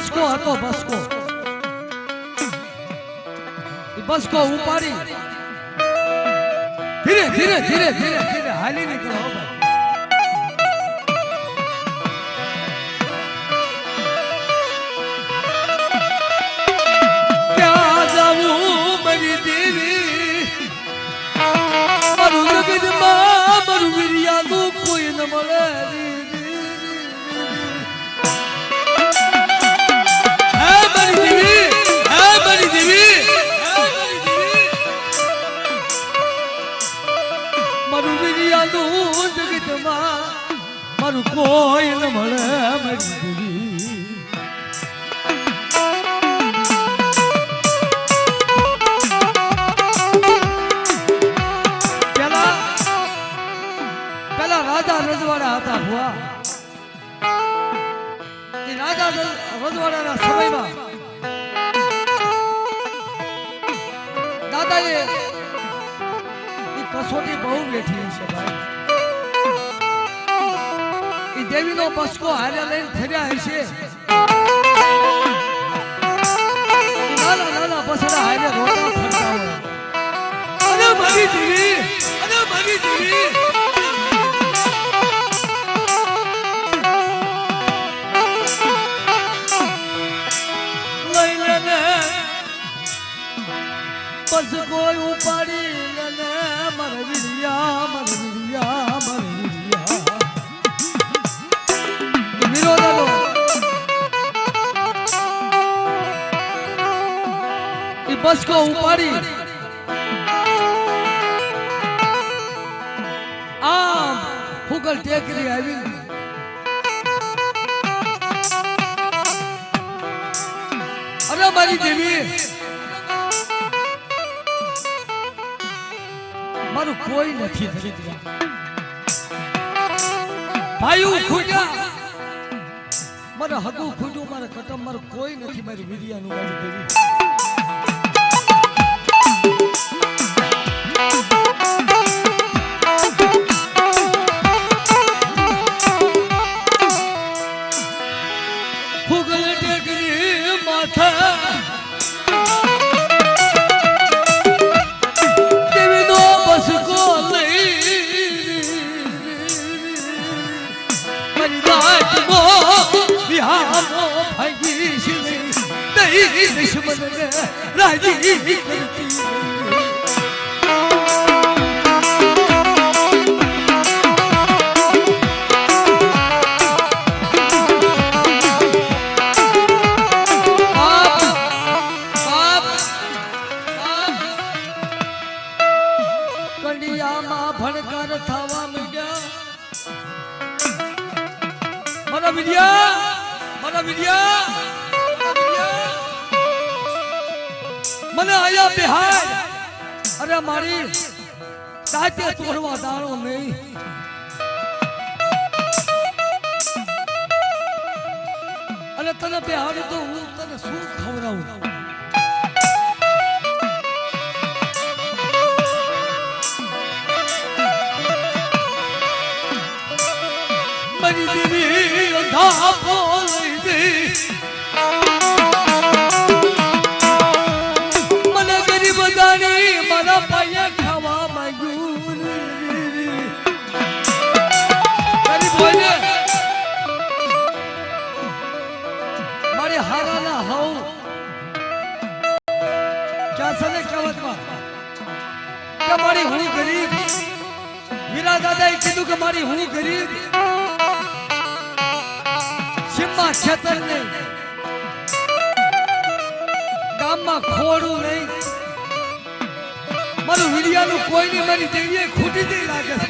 બસકો હતો બસકો બસકો ઉપાડી ધીરે ધીરે ધીરે ધીરે ધીરે હાલી નીકળો ક્યાં જાવું મારી દેવી મારું જગતમાં મારું વીર્યાનું કોઈ ન મળે મારું કોઈ ન મળે મારી દેવી પેલા રાજા રજવાડા હતા ભુવા એ રાજા રજવાડાના સમયમાં દાદાએ એ કસોટી બહુ બેઠી છે ભાઈ દેવીનો બસકો હારે લઈને ફર્યા હશે નાના નાના બસડા હારે રોતા ફરતા હોય અરે મારી દેવી અરે મારી દેવી લઈ લેને બસકો ઉપાડી લેને મારા વીડિયા મારા વીડિયા મારા બસકો ઉપાડી આમ ફુગલ ટેકરી આવી અરે મારી દેવી મારું કોઈ નથી ભાઈ ખૂટ્યા મારે હગું ખૂટ્યું મારે કટમ મારું કોઈ નથી મારી વીડિયાનું મારી દેવી રાજી કરતી કંડિયામાં ભણકર થવા માંડ્યા મારા વિદ્યા મારા વિદ્યા મને આયા બિહાર અરે મારી તાતે તોડવા દાણો નહીં અને તને બિહાર તો હું તને શું ખવડાવું મારી દેવી અંધા બોલી દે મારા પાયા ખાવા માંગ્યું મારી હારાના હવ ક્યાં છે ને કહેવતમાં કે મારી હું ગરીબ વીરા દાદાએ કીધું કે મારી હું ગરીબ સીમમાં ખેતર નહીં ગામમાં ખોડું નહીં મારું વીડિયાનું કોઈ નહીં મારી દેવીએ ખૂટી દઈ લાગે છે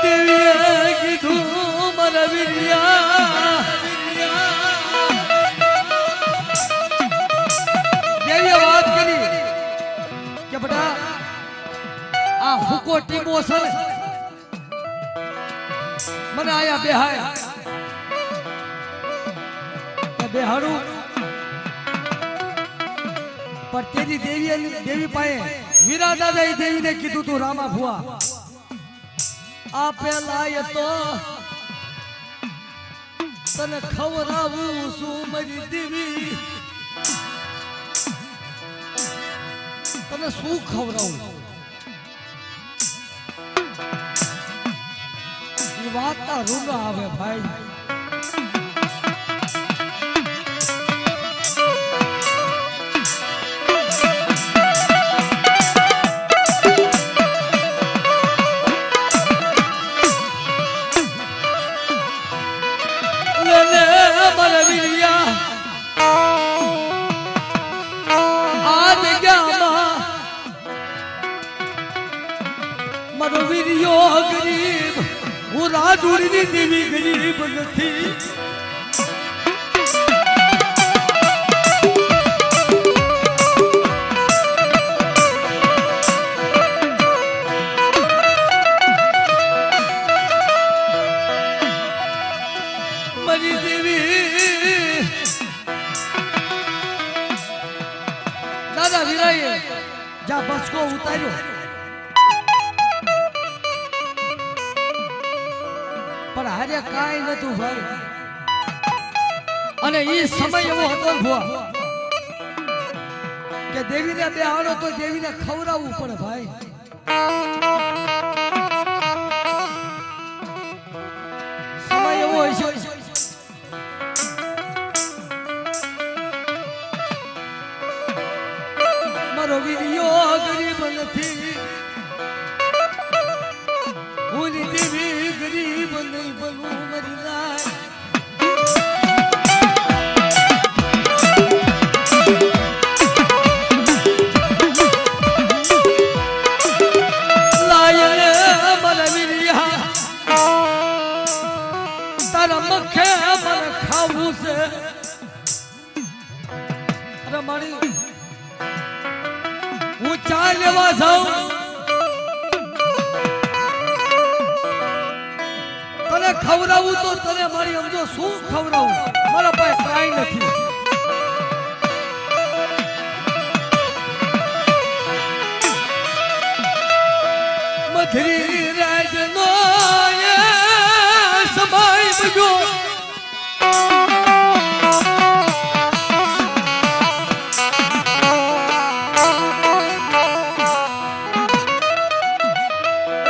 દેવીએ કીધું મારા વીડિયા દેવીએ વાત કરી કે બેટા આ હુકો ટીમો છે મને આયા બેહાય બેહાડું पर तेरी देवी पाए वीरा दादा देवी ने कीधु तू रामा भुआ आपे लाय तो तने खवरावू सु मरी देवी तने सु खवरावू ये बात ना रूंगा आवे भाई गरीब वो राजूरी देवी गरीब थी मरी देवी दादा वीराए जा बस को उतारो पर हारे काई नतु भाई अने ई समय एवो हतो भुआ के देवी ने बेहाड़ो तो देवी ने खवरावू पड़े भाई समय एवो हशे मारो वीडियो गरीब नथी ओनी देवी गरीब नहीं बनू मरी लाय लायल मलविरिया तारा मखे मन खाऊ से अरे मारी वो चालेवा जाऊं तने खवरावू तो तने मारी समझो शू खवरावू मारा पाए काई नहीं मधुरी राजनो ये समाई बजो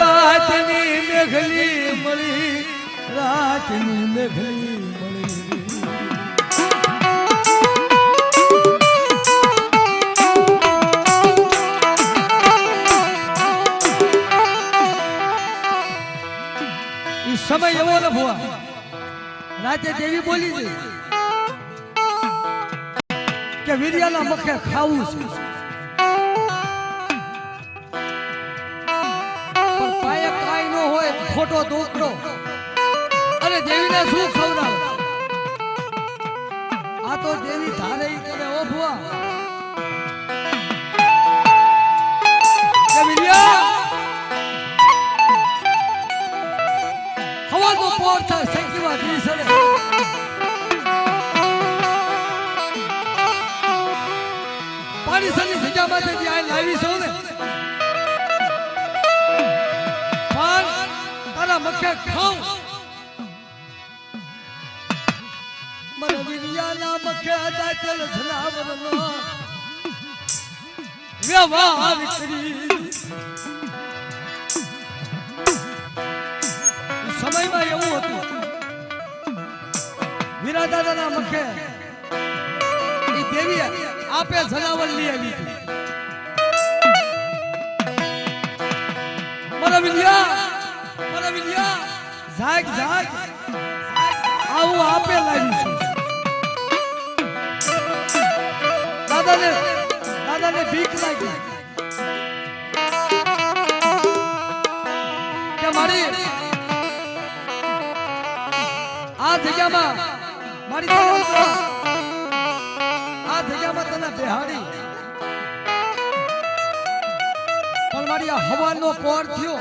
रातनी मेघली मरी रातनी मेघली मरी इस समय एवो न हुआ राजे देवी बोली थी के वीरियाना मखे खाऊ छे पर पाए काई नो होय खोटो दोकड़ो अरे देवी ने शू खवराव आ तो देवी धारे ही करे ओ भुआ के वीरिया हवा तो पोर था संकीवा दी सरे पानी सनी सजा माते दी आई लावी सो ने पान तारा मक्के खाऊं मन विरियाना मक्के दाचल झलावरनो व्यवहार करी समय में એવું હતું વીરા દાદાના મખે ઈ દેવી આપે જનાવર લઈ આવી હતી મારા વિલિયા જાગ આવું આપે લાવી છું દાદાને ભીખ લાગી કે મારી આ જગ્યામાં મારી આ જગ્યામાં તને બેહાડી પણ મારી આ હવાનો પોર થયો